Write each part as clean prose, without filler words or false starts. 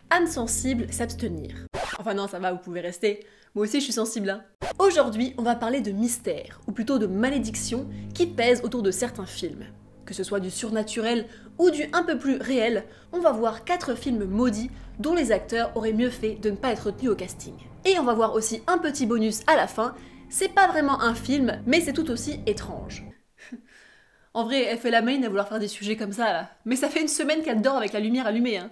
âme sensible, s'abstenir. Enfin non, ça va, vous pouvez rester. Moi aussi je suis sensible, hein. Aujourd'hui, on va parler de mystère, ou plutôt de malédiction, qui pèse autour de certains films. Que ce soit du surnaturel ou du un peu plus réel, on va voir 4 films maudits dont les acteurs auraient mieux fait de ne pas être retenus au casting. Et on va voir aussi un petit bonus à la fin, c'est pas vraiment un film, mais c'est tout aussi étrange. En vrai, elle fait la main à vouloir faire des sujets comme ça là. Mais ça fait une semaine qu'elle dort avec la lumière allumée, hein.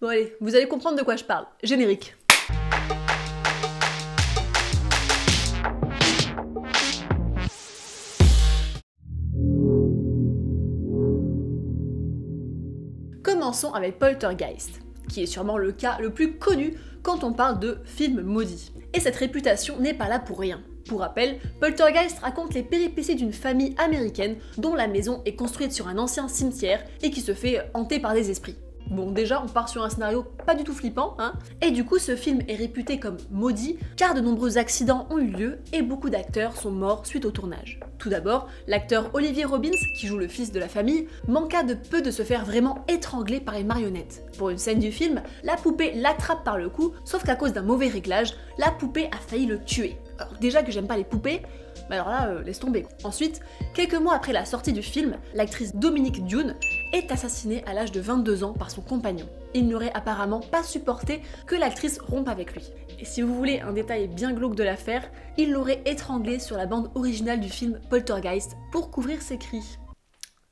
Bon allez, vous allez comprendre de quoi je parle. Générique. Commençons avec Poltergeist, qui est sûrement le cas le plus connu quand on parle de films maudits. Et cette réputation n'est pas là pour rien. Pour rappel, Poltergeist raconte les péripéties d'une famille américaine dont la maison est construite sur un ancien cimetière et qui se fait hanter par des esprits. Bon, déjà, on part sur un scénario pas du tout flippant, hein. Et du coup, ce film est réputé comme maudit car de nombreux accidents ont eu lieu et beaucoup d'acteurs sont morts suite au tournage. Tout d'abord, l'acteur Olivier Robbins, qui joue le fils de la famille, manqua de peu de se faire vraiment étrangler par une marionnette. Pour une scène du film, la poupée l'attrape par le cou, sauf qu'à cause d'un mauvais réglage, la poupée a failli le tuer. Alors déjà que j'aime pas les poupées, mais alors là, laisse tomber. Ensuite, quelques mois après la sortie du film, l'actrice Dominique Dune est assassinée à l'âge de 22 ans par son compagnon. Il n'aurait apparemment pas supporté que l'actrice rompe avec lui. Et si vous voulez un détail bien glauque de l'affaire, il l'aurait étranglée sur la bande originale du film Poltergeist pour couvrir ses cris.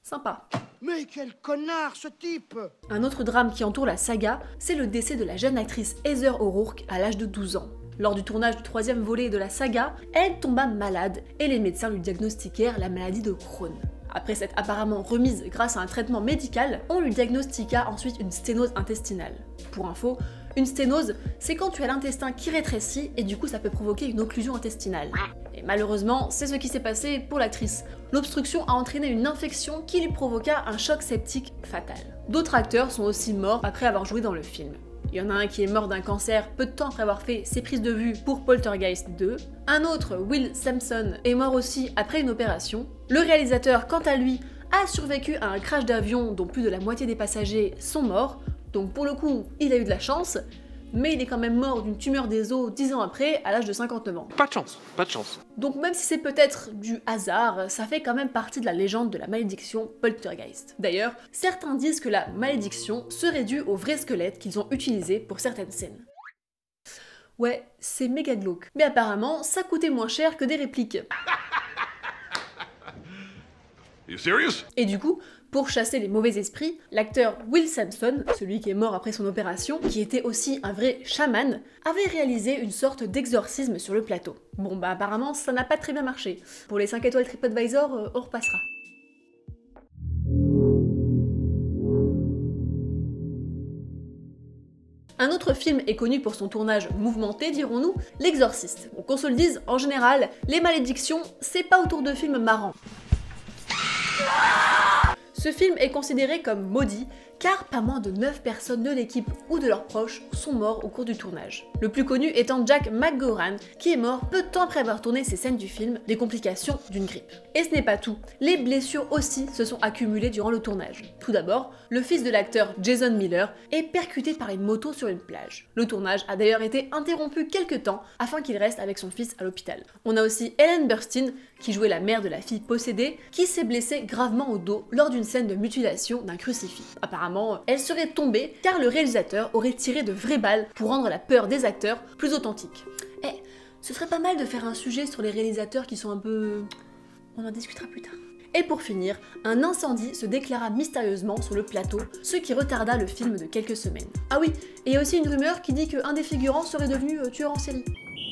Sympa. Mais quel connard ce type! Un autre drame qui entoure la saga, c'est le décès de la jeune actrice Heather O'Rourke à l'âge de 12 ans. Lors du tournage du 3e volet de la saga, elle tomba malade et les médecins lui diagnostiquèrent la maladie de Crohn. Après s'être apparemment remise grâce à un traitement médical, on lui diagnostiqua ensuite une sténose intestinale. Pour info, une sténose, c'est quand tu as l'intestin qui rétrécit et du coup ça peut provoquer une occlusion intestinale. Et malheureusement, c'est ce qui s'est passé pour l'actrice. L'obstruction a entraîné une infection qui lui provoqua un choc septique fatal. D'autres acteurs sont aussi morts après avoir joué dans le film. Il y en a un qui est mort d'un cancer peu de temps après avoir fait ses prises de vue pour Poltergeist 2. Un autre, Will Sampson, est mort aussi après une opération. Le réalisateur, quant à lui, a survécu à un crash d'avion dont plus de la moitié des passagers sont morts. Donc pour le coup, il a eu de la chance, mais il est quand même mort d'une tumeur des os 10 ans après, à l'âge de 59 ans. Pas de chance, pas de chance. Donc même si c'est peut-être du hasard, ça fait quand même partie de la légende de la malédiction Poltergeist. D'ailleurs, certains disent que la malédiction serait due au vrai squelette qu'ils ont utilisé pour certaines scènes. Ouais, c'est méga glauque. Mais apparemment, ça coûtait moins cher que des répliques. You serious? Et du coup, pour chasser les mauvais esprits, l'acteur Will Sampson, celui qui est mort après son opération, qui était aussi un vrai chaman, avait réalisé une sorte d'exorcisme sur le plateau. Bon bah apparemment ça n'a pas très bien marché. Pour les 5 étoiles TripAdvisor, on repassera. Un autre film est connu pour son tournage mouvementé, dirons-nous, L'Exorciste. Donc qu'on se le dise, en général, les malédictions, c'est pas autour de films marrants. Ce film est considéré comme maudit car pas moins de 9 personnes de l'équipe ou de leurs proches sont morts au cours du tournage. Le plus connu étant Jack McGowan, qui est mort peu de temps après avoir tourné ses scènes du film, des complications d'une grippe. Et ce n'est pas tout, les blessures aussi se sont accumulées durant le tournage. Tout d'abord, le fils de l'acteur Jason Miller est percuté par une moto sur une plage. Le tournage a d'ailleurs été interrompu quelques temps afin qu'il reste avec son fils à l'hôpital. On a aussi Ellen Burstyn, qui jouait la mère de la fille possédée, qui s'est blessée gravement au dos lors d'une scène de mutilation d'un crucifix. Apparemment, elle serait tombée car le réalisateur aurait tiré de vraies balles pour rendre la peur des acteurs plus authentique. Eh, ce serait pas mal de faire un sujet sur les réalisateurs qui sont un peu... On en discutera plus tard. Et pour finir, un incendie se déclara mystérieusement sur le plateau, ce qui retarda le film de quelques semaines. Ah oui, et il y a aussi une rumeur qui dit qu'un des figurants serait devenu tueur en série.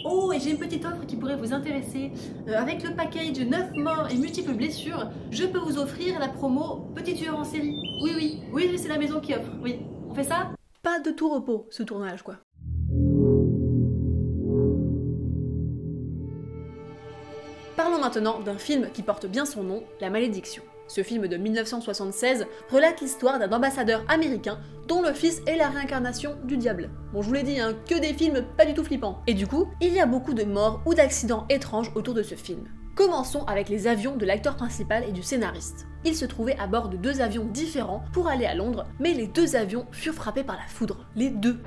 Oh, et j'ai une petite offre qui pourrait vous intéresser. Avec le package 9 morts et multiples blessures, je peux vous offrir la promo Petit tueur en série. Oui, c'est la maison qui offre, oui. On fait ça? Pas de tout repos, ce tournage, quoi. Parlons maintenant d'un film qui porte bien son nom, La Malédiction. Ce film de 1976 relate l'histoire d'un ambassadeur américain dont le fils est la réincarnation du diable. Bon, je vous l'ai dit, hein, que des films pas du tout flippants. Et du coup, il y a beaucoup de morts ou d'accidents étranges autour de ce film. Commençons avec les avions de l'acteur principal et du scénariste. Ils se trouvaient à bord de 2 avions différents pour aller à Londres, mais les 2 avions furent frappés par la foudre. Les 2.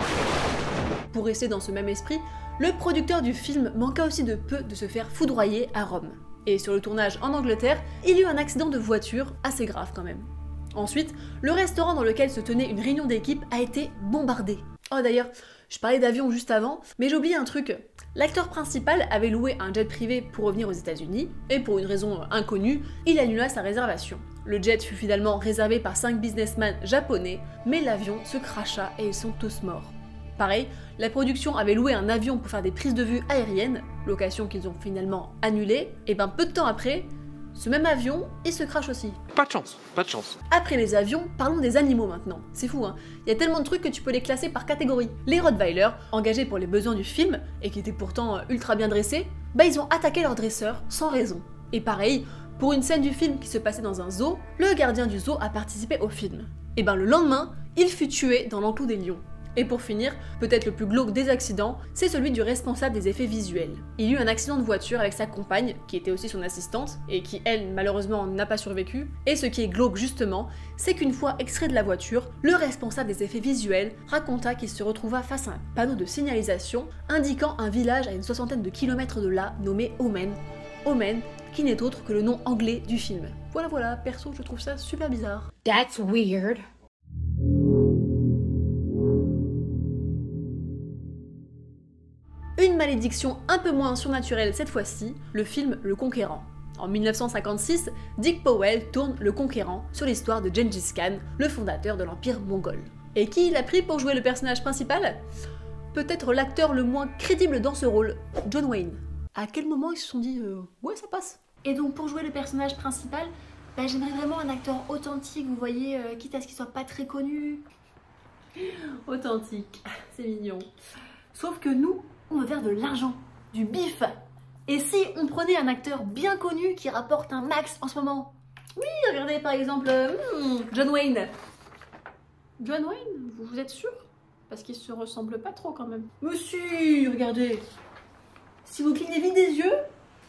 Pour rester dans ce même esprit, le producteur du film manqua aussi de peu de se faire foudroyer à Rome. Et sur le tournage en Angleterre, il y eut un accident de voiture assez grave quand même. Ensuite, le restaurant dans lequel se tenait une réunion d'équipe a été bombardé. Oh d'ailleurs, je parlais d'avion juste avant, mais j'ai oublié un truc. L'acteur principal avait loué un jet privé pour revenir aux États-Unis, et pour une raison inconnue, il annula sa réservation. Le jet fut finalement réservé par 5 businessmen japonais, mais l'avion se cracha et ils sont tous morts. Pareil, la production avait loué un avion pour faire des prises de vue aériennes, location qu'ils ont finalement annulée, et ben peu de temps après, ce même avion, il se crache aussi. Pas de chance, pas de chance. Après les avions, parlons des animaux maintenant. C'est fou, hein. Il y a tellement de trucs que tu peux les classer par catégorie. Les Rottweiler, engagés pour les besoins du film, et qui étaient pourtant ultra bien dressés, bah ils ont attaqué leur dresseur sans raison. Et pareil, pour une scène du film qui se passait dans un zoo, le gardien du zoo a participé au film. Et ben le lendemain, il fut tué dans l'enclos des lions. Et pour finir, peut-être le plus glauque des accidents, c'est celui du responsable des effets visuels. Il y eut un accident de voiture avec sa compagne, qui était aussi son assistante, et qui, elle, malheureusement, n'a pas survécu. Et ce qui est glauque justement, c'est qu'une fois extrait de la voiture, le responsable des effets visuels raconta qu'il se retrouva face à un panneau de signalisation indiquant un village à une 60aine de kilomètres de là, nommé Omen. Omen, qui n'est autre que le nom anglais du film. Voilà, perso, je trouve ça super bizarre. That's weird. Une malédiction un peu moins surnaturelle cette fois-ci, le film Le Conquérant. En 1956, Dick Powell tourne Le Conquérant sur l'histoire de Gengis Khan, le fondateur de l'Empire mongol. Et qui il a pris pour jouer le personnage principal? Peut-être l'acteur le moins crédible dans ce rôle, John Wayne. À quel moment ils se sont dit ouais ça passe? Et donc pour jouer le personnage principal, bah, j'aimerais vraiment un acteur authentique, vous voyez, quitte à ce qu'il soit pas très connu. Authentique, c'est mignon. Sauf que nous, on veut faire de l'argent, du bif. Et si on prenait un acteur bien connu qui rapporte un max en ce moment? Oui, regardez par exemple John Wayne. John Wayne, vous êtes sûr? Parce qu'il se ressemble pas trop quand même. Mais si, regardez. Si vous clignez vite des yeux,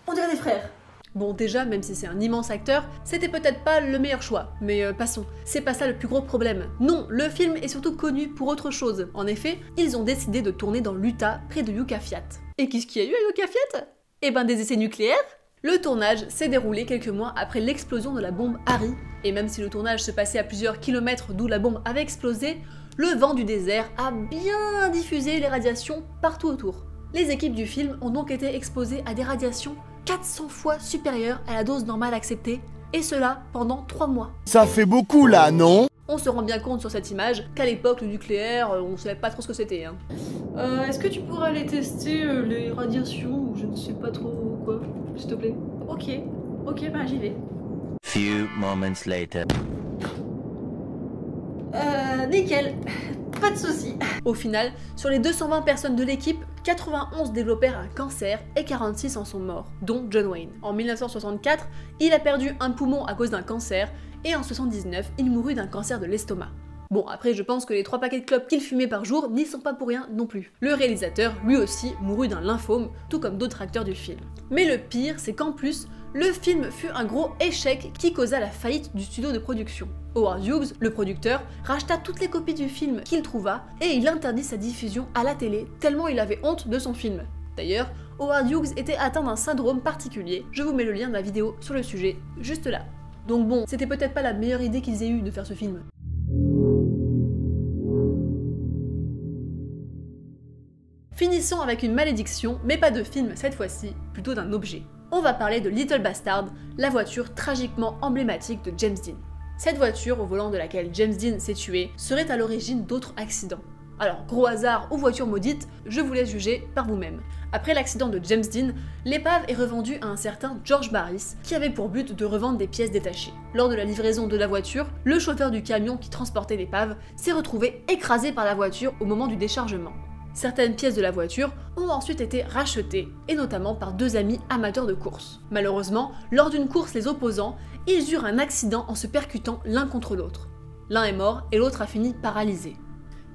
on dirait des frères. Bon déjà, même si c'est un immense acteur, c'était peut-être pas le meilleur choix, mais passons, c'est pas ça le plus gros problème. Non, le film est surtout connu pour autre chose. En effet, ils ont décidé de tourner dans l'Utah, près de Yucca Fiat. Et qu'est-ce qu'il y a eu à Yucca Fiat? Eh ben des essais nucléaires. Le tournage s'est déroulé quelques mois après l'explosion de la bombe Harry, et même si le tournage se passait à plusieurs kilomètres d'où la bombe avait explosé, le vent du désert a bien diffusé les radiations partout autour. Les équipes du film ont donc été exposées à des radiations 400 fois supérieures à la dose normale acceptée, et cela pendant 3 mois. Ça fait beaucoup là, non? On se rend bien compte sur cette image qu'à l'époque, le nucléaire, on savait pas trop ce que c'était. Hein. Est-ce que tu pourrais aller tester les radiations, ou je ne sais pas trop quoi, s'il te plaît? Ok, bah j'y vais. Few moments later. Nickel, pas de soucis. Au final, sur les 220 personnes de l'équipe, 91 développèrent un cancer et 46 en sont morts, dont John Wayne. En 1964, il a perdu un poumon à cause d'un cancer, et en 1979, il mourut d'un cancer de l'estomac. Bon, après, je pense que les 3 paquets de clopes qu'il fumait par jour n'y sont pas pour rien non plus. Le réalisateur, lui aussi, mourut d'un lymphome, tout comme d'autres acteurs du film. Mais le pire, c'est qu'en plus, le film fut un gros échec qui causa la faillite du studio de production. Howard Hughes, le producteur, racheta toutes les copies du film qu'il trouva et il interdit sa diffusion à la télé tellement il avait honte de son film. D'ailleurs, Howard Hughes était atteint d'un syndrome particulier, je vous mets le lien de la vidéo sur le sujet, juste là. Donc bon, c'était peut-être pas la meilleure idée qu'ils aient eue de faire ce film. Finissons avec une malédiction, mais pas de film cette fois-ci, plutôt d'un objet. On va parler de Little Bastard, la voiture tragiquement emblématique de James Dean. Cette voiture, au volant de laquelle James Dean s'est tué, serait à l'origine d'autres accidents. Alors, gros hasard ou voiture maudite, je vous laisse juger par vous-même. Après l'accident de James Dean, l'épave est revendue à un certain George Barris, qui avait pour but de revendre des pièces détachées. Lors de la livraison de la voiture, le chauffeur du camion qui transportait l'épave s'est retrouvé écrasé par la voiture au moment du déchargement. Certaines pièces de la voiture ont ensuite été rachetées, et notamment par 2 amis amateurs de course. Malheureusement, lors d'une course les opposant, ils eurent un accident en se percutant l'un contre l'autre. L'un est mort et l'autre a fini paralysé.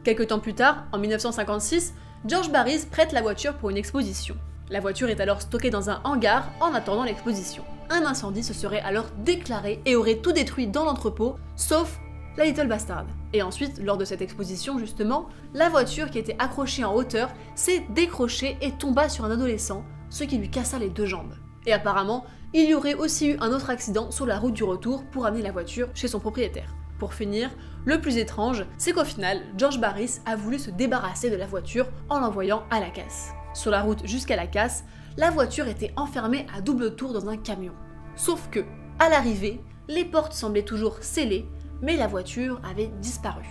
Quelques temps plus tard, en 1956, George Barris prête la voiture pour une exposition. La voiture est alors stockée dans un hangar en attendant l'exposition. Un incendie se serait alors déclaré et aurait tout détruit dans l'entrepôt, sauf la Little Bastard. Et ensuite, lors de cette exposition justement, la voiture qui était accrochée en hauteur s'est décrochée et tomba sur un adolescent, ce qui lui cassa les 2 jambes. Et apparemment, il y aurait aussi eu un autre accident sur la route du retour pour amener la voiture chez son propriétaire. Pour finir, le plus étrange, c'est qu'au final, George Barris a voulu se débarrasser de la voiture en l'envoyant à la casse. Sur la route jusqu'à la casse, la voiture était enfermée à double tour dans un camion. Sauf que, à l'arrivée, les portes semblaient toujours scellées, mais la voiture avait disparu.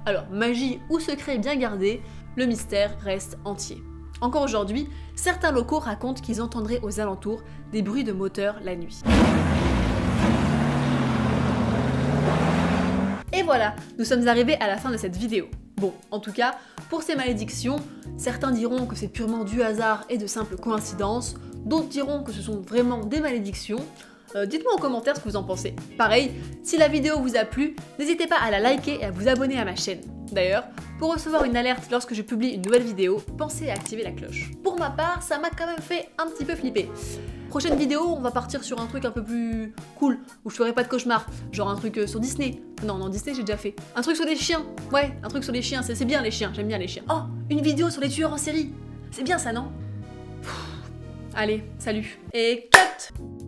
Alors, magie ou secret bien gardé, le mystère reste entier. Encore aujourd'hui, certains locaux racontent qu'ils entendraient aux alentours des bruits de moteur la nuit. Et voilà, nous sommes arrivés à la fin de cette vidéo. Bon, en tout cas, pour ces malédictions, certains diront que c'est purement du hasard et de simples coïncidences, d'autres diront que ce sont vraiment des malédictions. Dites-moi en commentaire ce que vous en pensez. Pareil, si la vidéo vous a plu, n'hésitez pas à la liker et à vous abonner à ma chaîne. D'ailleurs, pour recevoir une alerte lorsque je publie une nouvelle vidéo, pensez à activer la cloche. Pour ma part, ça m'a quand même fait un petit peu flipper. Prochaine vidéo, on va partir sur un truc un peu plus cool, où je ferai pas de cauchemar, genre un truc sur Disney. Non, Disney j'ai déjà fait. Un truc sur les chiens, ouais, un truc sur les chiens, c'est bien les chiens, j'aime bien les chiens. Oh, une vidéo sur les tueurs en série, c'est bien ça, non? Allez, salut, et cut!